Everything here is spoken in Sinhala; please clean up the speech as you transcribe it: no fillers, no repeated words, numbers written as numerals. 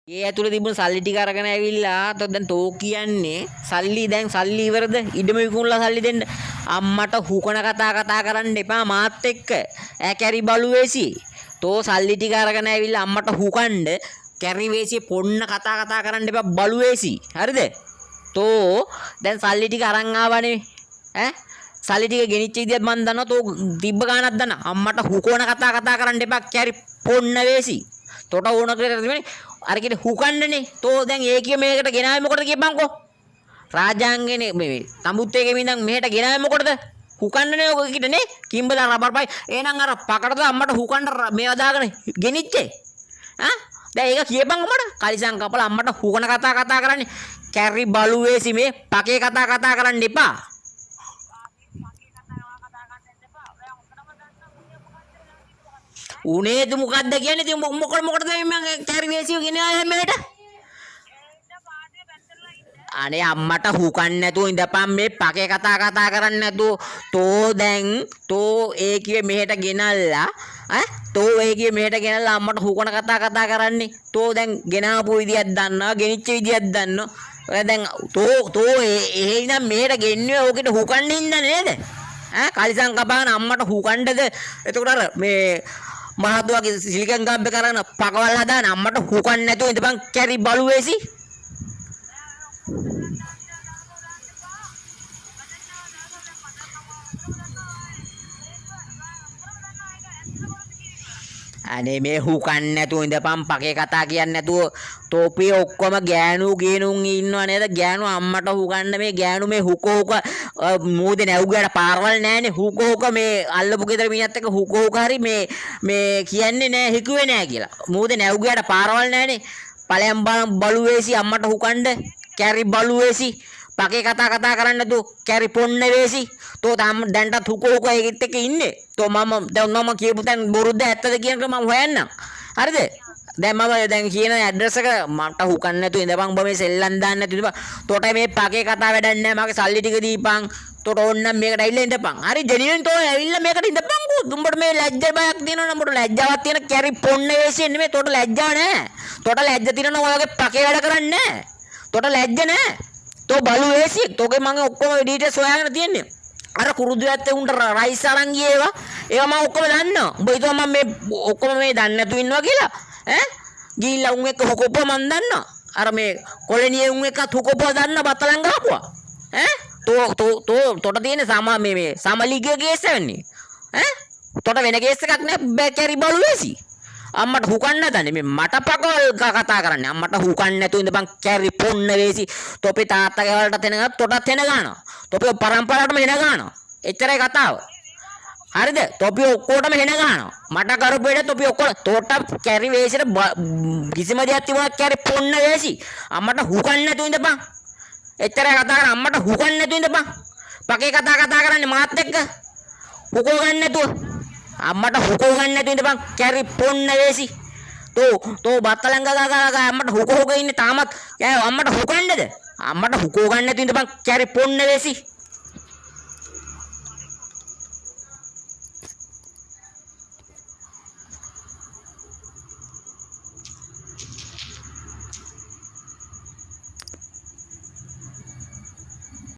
ඒ ඇතුලේ තිබුණ සල්ලි ටික අරගෙන ඇවිල්ලා තෝ දැන් තෝ කියන්නේ සල්ලි ඉවරද ඉඩම විකුණලා සල්ලි දෙන්න අම්මට හුකන කතා කරන්න එපා මාත් එක්ක ඈ කැරි බලුවේසි තෝ සල්ලි ටික අරගෙන ඇවිල්ලා අම්මට හුකන්න කැරි වේසි පොන්න කතා කරන්න එපා බලුවේසි හරිද තෝ දැන් සල්ලි ටික අරන් ආවනේ ඈ සල්ලි ටික ගෙනිච්ච විදියත් මන් දන්නවා තෝ තිබ්බ ගානක් දන්නා අම්මට හුකන කතා කරන්න එපා කැරි පොන්න වේසි තොට ඕන කියලා තිබුණේ අර කිනේ හුකන්නනේ තෝ දැන් ඒකිය මේකට ගෙනාවේ මොකටද කියපන්කෝ රාජාංගනේ මේ තඹුත් එකේ ඉඳන් මෙහෙට ගෙනාවේ මොකටද හුකන්නනේ ඔක කිටනේ කිම්බලා රබර් පයි එහෙනම් අර පකටද අම්මට හුකන්න මේවා දාගෙන ගෙනිච්චේ ආ දැන් ඒක කියපන් උඹට කලිසම් කපලා අම්මට හුකන කතා කරන්නේ කැරි බලුවේසි මේ පකේ කතා කරන්න එපා උනේ තු මොකද්ද කියන්නේ ඉතින් මොකටද මම කැරි වේසිය ගෙනාවේ හැමෙට අනේ අම්මට හුකන්න නැතුව ඉඳපන් මේ පකේ කතා කරන්න නැතුව තෝ දැන් තෝ ඒ කියේ මෙහෙට ගෙනල්ලා ඈ තෝ ඒ කියේ මෙහෙට ගෙනල්ලා අම්මට හුකන කතා කරන්නේ තෝ දැන් ගෙනාපු විදියක් දන්නවා ගෙනිච්ච විදියක් දන්නවා ඔය දැන් තෝ එහෙ ඉඳන් මෙහෙට ගෙන්නේ ඕකෙට හුකන්න හින්දා නේද ඈ කලිසම් කපාගෙන අම්මට හුකන්නද එතකොට අර මේ මහතුවාගේ සිලිකන් ගම්බේ කරගෙන පකවල් හදාන අම්මට හුකන්න නැතුව ඉඳපන් කැරි බලුවේසි අනේ මේ හුකන්න නැතුව ඉඳපන් පකේ කතා කියන්නේ නැතුව තෝපේ ඔක්කොම ගෑනු ගේනුන් ඉන්නව නේද ගෑනු අම්මට හුකන්න මේ ගෑනු මේ හුක මූදේ නැවුගාට පාරවල් නැහනේ හුක මේ අල්ලපු ගෙදර මිනිහත් එක්ක හුක හරි මේ කියන්නේ නෑ හිකුවේ නෑ කියලා මූදේ නැවුගාට පාරවල් නැහනේ ඵලයන් බලුවේසි අම්මට හුකන්න කැරි බලුවේසි පකේ කතා කරන්න නැතුව කැරි පොන්න වේසි තෝ දැන්ටත් හුක ඒකෙත් එක්ක ඉන්නේ තෝ මම කියපු තැන් බොරුද ඇත්තද කියන එක මම හොයන්නම් හරිද දැන් මම දැන් කියන ඇඩ්‍රස් එක මට හුකන්න නැතුව ඉඳපන් ඔබ මේ සෙල්ලම් දාන්න නැතුව ඉඳපන් තොට මේ පකේ කතා වැඩක් නැහැ මගේ සල්ලි ටික දීපන් තොට ඕන්නම් මේකට ඇවිල්ලා ඉඳපන් හරි ජෙනියන් තෝ ඇවිල්ලා මේකට ඉඳපන් උඹට මේ ලැජ්ජ බයක් තියෙනවනම් උඹට ලැජ්ජාවක් තියෙන කැරි පොන්න වේසි නෙමෙයි තොට ලැජ්ජාව නැහැ තොට ලැජ්ජ තියෙනවනම් ඔය වගේ පකේ වැඩ කරන්නේ නැහැ තොට ලැජ්ජ නැහැ තෝ බලු වේසි තෝගේ මගේ ඔක්කොම ඩීටේල්ස් හොයාගෙන තියන්නේ අර කුරුදු ඇත්තේ උන්ට රයිස් අරන් ගියේවා ඒවා මම ඔක්කොම දන්නවා උඹ හිතුවා මම මේ ඔක්කොම මේ දන්නේ නැතුව ඉන්නවා කියලා ඈ ගිහිල්ලා උන් එක්ක හොකොප්ප මන් දන්නවා අර මේ කොලණියේ උන් එක්කත් හොකොප්ප දන්නා බත්තලං ගහපුවා ඈ තොට තියෙන මේ සමලිග්ගේ කේස් වෙන්නේ ඈ තොට වෙන කේස් එකක් නෑ කැරි බලුවේසි අම්මට හුකන්න දන්නේ මේ මට පකවල් කතා කරන්නේ අම්මට හුකන්න නැතුව ඉඳපන් කැරි පොන්න වේසි තොපේ තාත්තගේ වලට එන ගා තොටත් එන ගානවා තොපේ පරම්පරාවටම එන ගානවා එච්චරයි කතාව හරිද තොපි ඔක්කොටම එන ගානවා මට කරපු වෙලේ තොපි ඔක්කොම තොට කැරි වේසිට කිසිම දෙයක් තිබුණා කැරි පොන්න වේසි අම්මට හුකන්න නැතුව ඉඳපන් එච්චරයි කතා කරන්නේ අම්මට හුකන්න නැතුව ඉඳපන් පකේ කතා කරන්නේ මාත් එක්ක හුකෝ ගන්න නැතුව අම්මට හුකෝ ගන්න නැතුව ඉඳපන් කැරි පොන්න වේසි තෝ බත්තලංග ගා අම්මට හුකෝ ඉන්නේ තාමත් අම්මට හුකන්නද අම්මට හුකෝ ගන්න නැතුව ඉඳපන් කැරි පොන්න වේසි